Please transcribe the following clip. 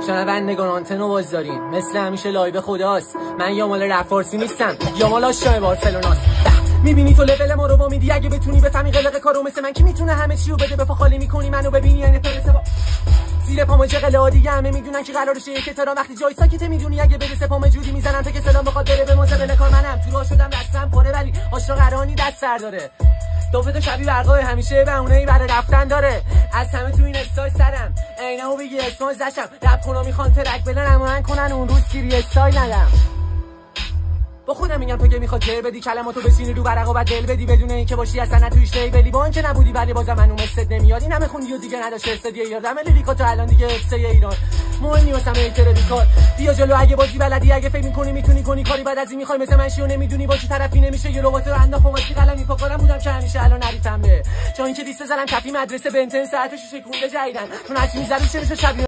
شنوندگان آنتنو باز دارین، مثل همیشه لایو خداست. من یا مال رپ فارسی نیستم یا مال آشنای بارسلوناست. میبینی تو لول ما رو با میدی، اگه بتونی بفهمی قلق کارو مثل من که میتونه همه چی رو بده به پا خالی میکنی منو ببینی، یعنی فرسه با زیر پامو چقلا دیگه همه میدونن که قرار شه یک ترا وقتی جای ساکته میدونی اگه برسه پام جوری میزنن تا که سلام بخواد بره به مزبل کار. منم تو راه شدم دستم پره ولی آشنا قرانی دست سر داره. دوفت شبیه برقای همیشه بهونه‌ای برای رفتن داره. از همه تو این استایل سرم عینمو بگی اسمای زشم رپ کنو میخوان ترک بدن اما کنن اون روز گیری استایل ندم. با خودم میگم تو که میخواد جر بدی کلماتو بشینی رو ورق و بعد دل بدی بدون اینکه باشی اصلا توش لیبلی. با اینکه نبودی ولی بازم منو مستد نمیاد. این همه خوندی و دیگه نداشت استدیو یادم لیریکاتو الان دیگه افسه ایران مهم نیست واسم ایتر بیکار. بیا جلو اگه بازی بلدی، اگه فکر میکنی میتونی کنی کاری بعد از این میخوای مثل من شی و نمیدونی با چه طرفی نمیشه. یه ربات رو انداخت واسه قلمی فکرام بودم که همیشه الان نریتم به جا اینکه دیست زدم کفی مدرسه بنتن ساعتش شکونده جیدن چون هرچی میذارم چه میشه شبیه